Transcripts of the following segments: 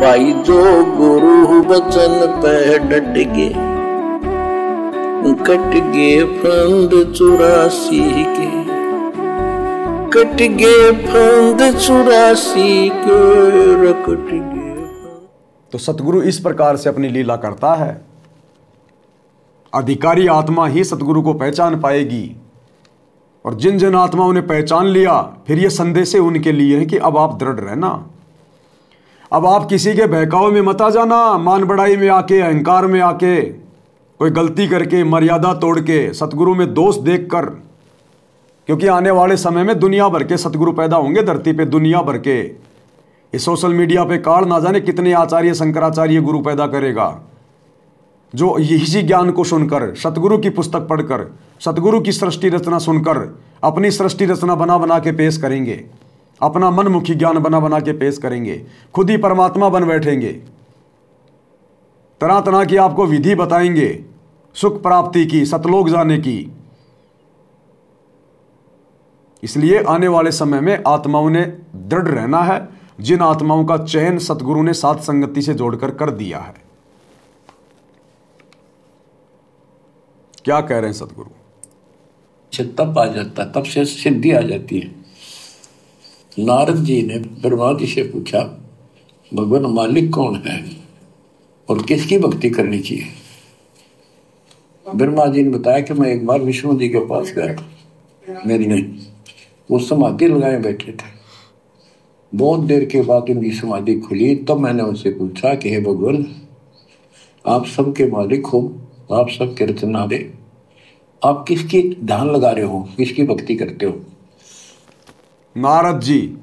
भाई जो गुरु वचन पे डट गे, कट गे फंद 84 के, कट गे फंद 84 के, कट गे। तो सतगुरु इस प्रकार से अपनी लीला करता है। अधिकारी आत्मा ही सतगुरु को पहचान पाएगी, और जिन जिन आत्माओं ने पहचान लिया, फिर ये संदेश उनके लिए है कि अब आप दृढ़ रहना, अब आप किसी के बहकावे में मत आ जाना, मान बढ़ाई में आके, अहंकार में आके, कोई गलती करके, मर्यादा तोड़ के, सतगुरु में दोष देखकर। क्योंकि आने वाले समय में दुनिया भर के सतगुरु पैदा होंगे धरती पे, दुनिया भर के। इस सोशल मीडिया पे काल ना जाने कितने आचार्य, शंकराचार्य गुरु पैदा करेगा, जो इसी ज्ञान को सुनकर, सतगुरु की पुस्तक पढ़कर, सतगुरु की सृष्टि रचना सुनकर अपनी सृष्टि रचना बना बना के पेश करेंगे, अपना मनमुखी ज्ञान बना बना के पेश करेंगे, खुद ही परमात्मा बन बैठेंगे, तरह तरह की आपको विधि बताएंगे सुख प्राप्ति की, सतलोक जाने की। इसलिए आने वाले समय में आत्माओं ने दृढ़ रहना है, जिन आत्माओं का चयन सतगुरु ने साथ संगति से जोड़कर कर दिया है। क्या कह रहे हैं सतगुरु? तब आ जाता, तब से सिद्धि आ जाती है। नारद जी ने ब्रह्मा जी से पूछा, भगवान मालिक कौन है और किसकी भक्ति करनी चाहिए? ब्रह्मा जी ने बताया कि मैं एक बार विष्णु जी के पास गया, मेरी नहीं, वो समाधि लगाए बैठे थे। बहुत देर के बाद उनकी समाधि खुली, तब मैंने उनसे पूछा कि हे भगवान, आप सबके मालिक हो, आप सबके रचनारे, आप किसकी ध्यान लगा रहे हो, किसकी भक्ति करते हो? नारद जी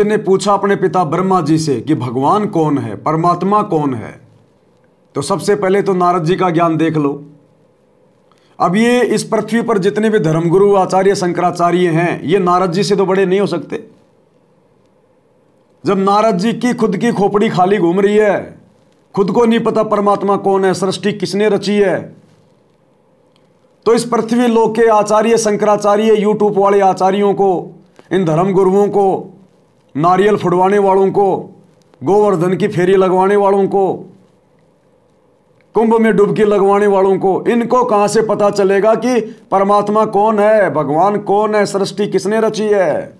ने पूछा अपने पिता ब्रह्मा जी से कि भगवान कौन है, परमात्मा कौन है। तो सबसे पहले तो नारद जी का ज्ञान देख लो। अब ये इस पृथ्वी पर जितने भी धर्मगुरु, आचार्य, शंकराचार्य हैं, ये नारद जी से तो बड़े नहीं हो सकते। जब नारद जी की खुद की खोपड़ी खाली घूम रही है, खुद को नहीं पता परमात्मा कौन है, सृष्टि किसने रची है, तो इस पृथ्वी लोक के आचार्य, शंकराचार्य, यूट्यूब वाले आचार्यों को, इन धर्म गुरुओं को, नारियल फुड़वाने वालों को, गोवर्धन की फेरी लगवाने वालों को, कुंभ में डुबकी लगवाने वालों को, इनको कहां से पता चलेगा कि परमात्मा कौन है, भगवान कौन है, सृष्टि किसने रची है?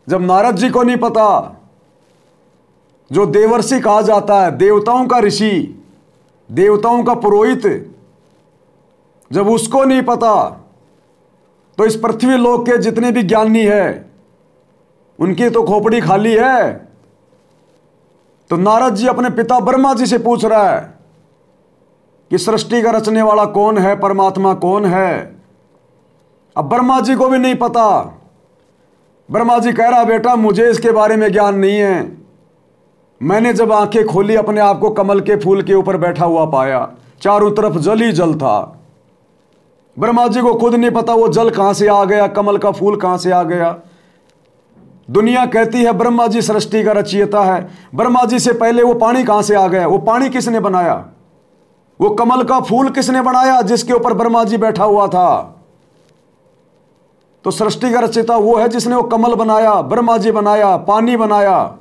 जब नारद जी को नहीं पता, जो देवर्षि कहा जाता है, देवताओं का ऋषि, देवताओं का पुरोहित, जब उसको नहीं पता, तो इस पृथ्वी लोक के जितने भी ज्ञानी है, उनकी तो खोपड़ी खाली है। तो नारद जी अपने पिता ब्रह्मा जी से पूछ रहा है कि सृष्टि का रचने वाला कौन है, परमात्मा कौन है। अब ब्रह्मा जी को भी नहीं पता। ब्रह्मा जी कह रहा, बेटा मुझे इसके बारे में ज्ञान नहीं है। मैंने जब आंखें खोली, अपने आप को कमल के फूल के ऊपर बैठा हुआ पाया, चारों तरफ जल ही जल था। ब्रह्मा जी को खुद नहीं पता वो जल कहां से आ गया, कमल का फूल कहां से आ गया। दुनिया कहती है ब्रह्मा जी सृष्टि का रचयिता है। ब्रह्मा जी से पहले वो पानी कहां से आ गया, वो पानी किसने बनाया, वो कमल का फूल किसने बनाया जिसके ऊपर ब्रह्मा जी बैठा हुआ था। तो सृष्टि का रचयिता वो है जिसने वो कमल बनाया, ब्रह्मा जी बनाया, पानी बनाया।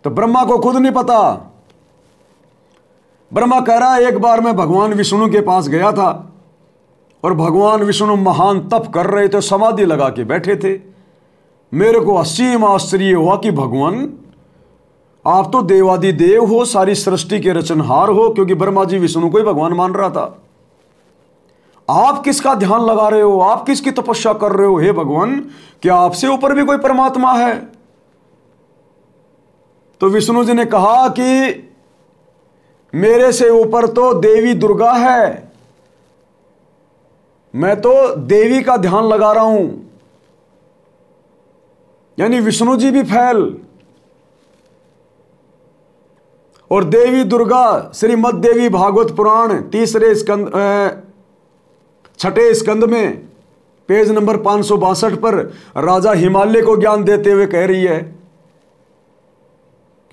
तो ब्रह्मा को खुद नहीं पता। ब्रह्मा कह रहा है, एक बार मैं भगवान विष्णु के पास गया था और भगवान विष्णु महान तप कर रहे थे, समाधि लगा के बैठे थे। मेरे को असीम आश्चर्य हुआ कि भगवान आप तो देवादिदेव हो, सारी सृष्टि के रचनहार हो, क्योंकि ब्रह्मा जी विष्णु को ही भगवान मान रहा था। आप किसका ध्यान लगा रहे हो, आप किसकी तपस्या कर रहे हो? हे भगवान, क्या आपसे ऊपर भी कोई परमात्मा है? तो विष्णु जी ने कहा कि मेरे से ऊपर तो देवी दुर्गा है, मैं तो देवी का ध्यान लगा रहा हूं। यानी विष्णु जी भी फैल, और देवी दुर्गा श्रीमद् देवी भागवत पुराण 3 स्कंद 6 स्कंद में पेज नंबर 562 पर राजा हिमालय को ज्ञान देते हुए कह रही है,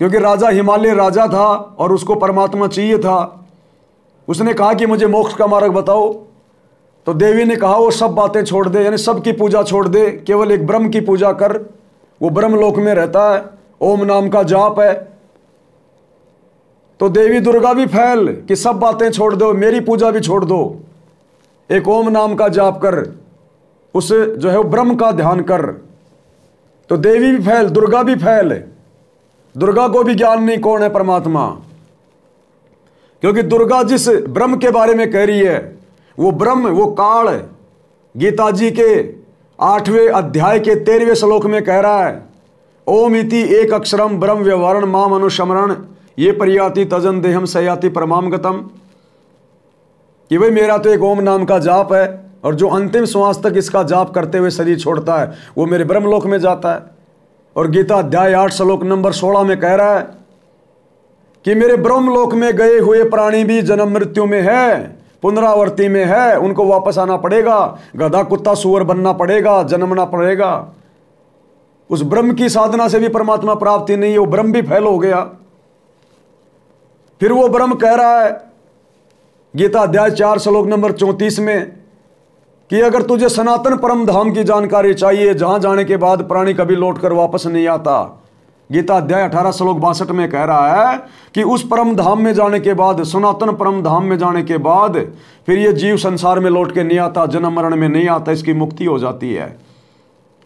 क्योंकि राजा हिमालय राजा था और उसको परमात्मा चाहिए था। उसने कहा कि मुझे मोक्ष का मार्ग बताओ। तो देवी ने कहा वो सब बातें छोड़ दे, यानी सबकी पूजा छोड़ दे, केवल एक ब्रह्म की पूजा कर, वो ब्रह्मलोक में रहता है, ओम नाम का जाप है। तो देवी दुर्गा भी फैल कि सब बातें छोड़ दो, मेरी पूजा भी छोड़ दो, एक ओम नाम का जाप कर, उस जो है वो ब्रह्म का ध्यान कर। तो देवी भी फैल, दुर्गा भी फैल। दुर्गा को भी ज्ञान नहीं कौन है परमात्मा, क्योंकि दुर्गा जिस ब्रह्म के बारे में कह रही है वो ब्रह्म, वो काल गीता जी के 8वें अध्याय के 13वें श्लोक में कह रहा है, ओम इति एक अक्षरम ब्रह्म व्यवहारण माम अनुस्मरण ये परियाति तजन देहम सयाति परमाम गतम। कि भाई मेरा तो एक ओम नाम का जाप है, और जो अंतिम श्वास तक इसका जाप करते हुए शरीर छोड़ता है वो मेरे ब्रह्मलोक में जाता है। और गीता अध्याय 8 श्लोक नंबर 16 में कह रहा है कि मेरे ब्रह्मलोक में गए हुए प्राणी भी जन्म मृत्यु में है, पुनरावर्ती में है, उनको वापस आना पड़ेगा, गधा कुत्ता सुअर बनना पड़ेगा, जन्मना पड़ेगा। उस ब्रह्म की साधना से भी परमात्मा प्राप्ति नहीं है, वो ब्रह्म भी फैल हो गया। फिर वो ब्रह्म कह रहा है गीता अध्याय 4 श्लोक नंबर 34 में कि अगर तुझे सनातन परम धाम की जानकारी चाहिए, जहां जाने के बाद प्राणी कभी लौटकर वापस नहीं आता, गीता अध्याय 18 श्लोक 62 में कह रहा है कि उस परम धाम में जाने के बाद, सनातन परम धाम में जाने के बाद फिर ये जीव संसार में लौट के नहीं आता, जन्म मरण में नहीं आता, इसकी मुक्ति हो जाती है।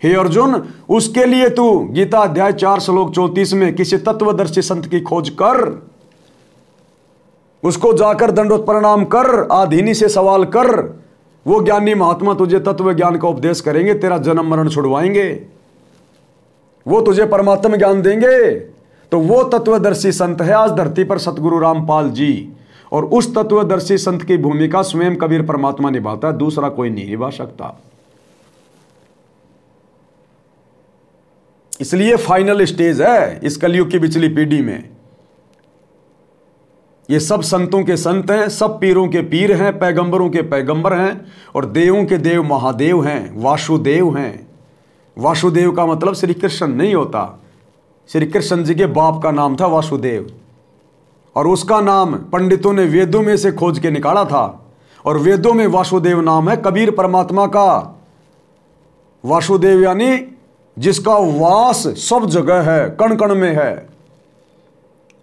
हे अर्जुन, उसके लिए तू गीता अध्याय 4 श्लोक 34 में किसी तत्वदर्शी संत की खोज कर, उसको जाकर दंडोत प्रणाम कर, आधीनी से सवाल कर, वो ज्ञानी महात्मा तुझे तत्व ज्ञान का उपदेश करेंगे, तेरा जन्म मरण छुड़वाएंगे, वो तुझे परमात्मा ज्ञान देंगे। तो वो तत्वदर्शी संत है आज धरती पर सतगुरु रामपाल जी, और उस तत्वदर्शी संत की भूमिका स्वयं कबीर परमात्मा निभाता है, दूसरा कोई नहीं निभा सकता। इसलिए फाइनल स्टेज है इस कलयुग की पिछली पीढ़ी में। ये सब संतों के संत हैं, सब पीरों के पीर हैं, पैगंबरों के पैगंबर हैं, और देवों के देव महादेव हैं, वासुदेव हैं। वासुदेव का मतलब श्री कृष्ण नहीं होता, श्री कृष्ण जी के बाप का नाम था वासुदेव, और उसका नाम पंडितों ने वेदों में से खोज के निकाला था, और वेदों में वासुदेव नाम है कबीर परमात्मा का। वासुदेव यानी जिसका वास सब जगह है, कण कण में है,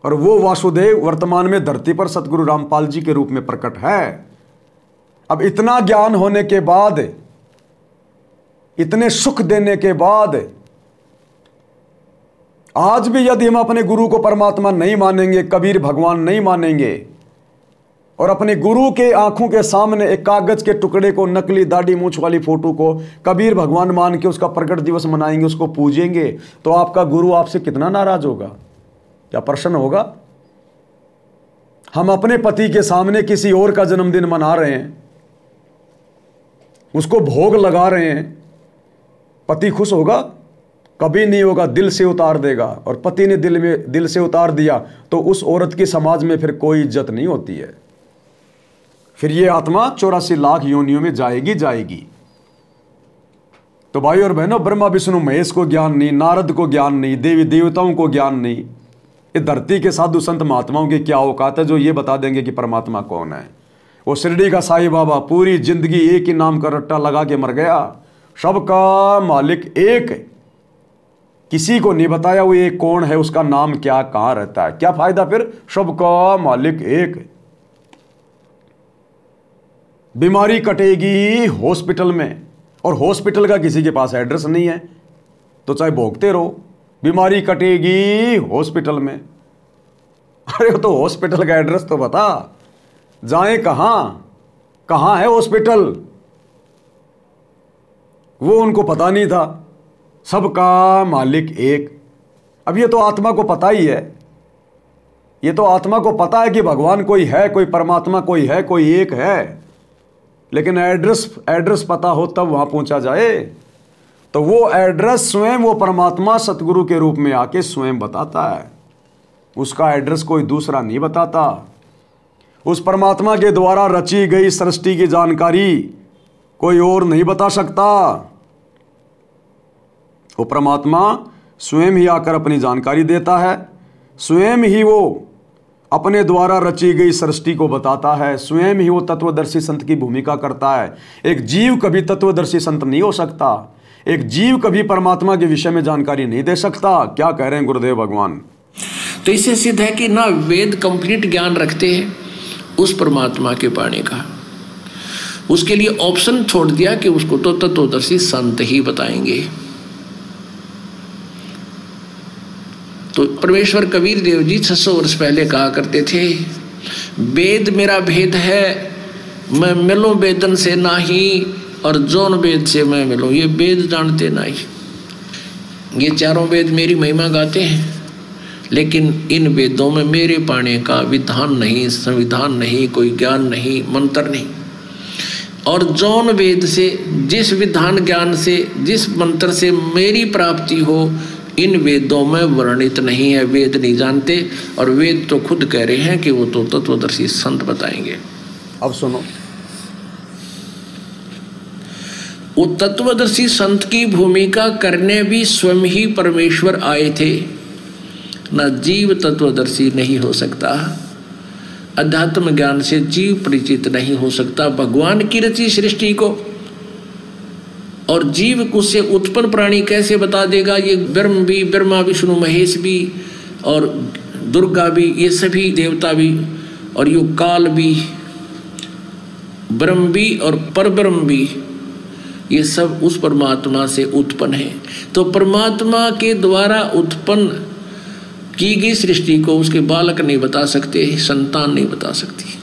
और वो वासुदेव वर्तमान में धरती पर सतगुरु रामपाल जी के रूप में प्रकट है। अब इतना ज्ञान होने के बाद, इतने सुख देने के बाद, आज भी यदि हम अपने गुरु को परमात्मा नहीं मानेंगे, कबीर भगवान नहीं मानेंगे, और अपने गुरु के आंखों के सामने एक कागज के टुकड़े को, नकली दाढ़ी मूंछ वाली फोटो को कबीर भगवान मान के उसका प्रकट दिवस मनाएंगे, उसको पूजेंगे, तो आपका गुरु आपसे कितना नाराज होगा, क्या प्रश्न होगा? हम अपने पति के सामने किसी और का जन्मदिन मना रहे हैं, उसको भोग लगा रहे हैं, पति खुश होगा? कभी नहीं होगा, दिल से उतार देगा। और पति ने दिल से उतार दिया तो उस औरत की समाज में फिर कोई इज्जत नहीं होती है, फिर ये आत्मा 84 लाख योनियों में जाएगी। तो भाई और बहनों, ब्रह्मा विष्णु महेश को ज्ञान नहीं, नारद को ज्ञान नहीं, देवी देवताओं को ज्ञान नहीं, ये धरती के साधु संत महात्माओं की क्या औकात है जो ये बता देंगे कि परमात्मा कौन है। वो शिरडी का साईं बाबा पूरी जिंदगी एक ही नाम का रट्टा लगा के मर गया, सबका मालिक एक, किसी को नहीं बताया वो एक कौन है, उसका नाम क्या, कहां रहता है, क्या फायदा फिर, सबका मालिक एक। बीमारी कटेगी हॉस्पिटल में, और हॉस्पिटल का किसी के पास एड्रेस नहीं है, तो चाहे भोगते रहो, बीमारी कटेगी हॉस्पिटल में। अरे तो हॉस्पिटल का एड्रेस तो बता, जाएं कहां है हॉस्पिटल, वो उनको पता नहीं था। सबका मालिक एक। अब ये तो आत्मा को पता ही है, ये तो आत्मा को पता है कि भगवान कोई है, कोई परमात्मा कोई है, कोई एक है, लेकिन एड्रेस पता हो तब वहां पहुंचा जाए। तो वो एड्रेस स्वयं वो परमात्मा सतगुरु के रूप में आके स्वयं बताता है, उसका एड्रेस कोई दूसरा नहीं बताता। उस परमात्मा के द्वारा रची गई सृष्टि की जानकारी कोई और नहीं बता सकता। वो परमात्मा स्वयं ही आकर अपनी जानकारी देता है, स्वयं ही वो अपने द्वारा रची गई सृष्टि को बताता है, स्वयं ही वो तत्वदर्शी संत की भूमिका करता है। एक जीव कभी तत्वदर्शी संत नहीं हो सकता, एक जीव कभी परमात्मा के विषय में जानकारी नहीं दे सकता। क्या कह रहे हैं गुरुदेव भगवान? तो इससे सिद्ध है कि ना वेद कंप्लीट ज्ञान रखते हैं उस परमात्मा के पाने का। उसके लिए ऑप्शन छोड़ दिया कि उसको तो तत्वदर्शी संत ही बताएंगे। तो परमेश्वर कबीर देव जी 600 वर्ष पहले कहा करते थे, वेद मेरा भेद है, मैं मिलूं वेदन से नाही, और जौन वेद से मैं मिलूं। ये वेद जानते नहीं, ये चारों वेद मेरी महिमा गाते हैं, लेकिन इन वेदों में मेरे पाने का विधान नहीं, संविधान नहीं, कोई ज्ञान नहीं, मंत्र नहीं। और जौन वेद से, जिस विधान ज्ञान से, जिस मंत्र से मेरी प्राप्ति हो, इन वेदों में वर्णित नहीं है। वेद नहीं जानते, और वेद तो खुद कह रहे हैं कि वो तो तत्वदर्शी संत बताएंगे। अब सुनो, वो तत्वदर्शी संत की भूमिका करने भी स्वयं ही परमेश्वर आए थे। ना जीव तत्वदर्शी नहीं हो सकता, अध्यात्म ज्ञान से जीव परिचित नहीं हो सकता भगवान की रची सृष्टि को। और जीव को से उत्पन्न प्राणी कैसे बता देगा? ये ब्रह्म भी, ब्रह्मा विष्णु महेश भी, और दुर्गा भी, ये सभी देवता भी, और यो काल भी, ब्रह्म भी और परब्रह्म भी, ये सब उस परमात्मा से उत्पन्न है। तो परमात्मा के द्वारा उत्पन्न की गई सृष्टि को उसके बालक नहीं बता सकते, संतान नहीं बता सकती,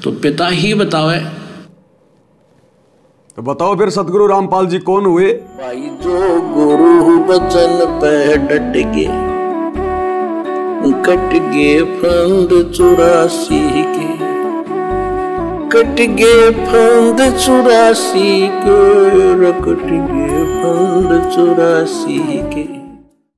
तो पिता ही बतावे। तो बताओ फिर सतगुरु रामपाल जी कौन हुए? भाई जो गुरु बचन पे डट गए, कट गए फंद 84 के, कट गए फंद 84 के, कट गए फंद 84 के।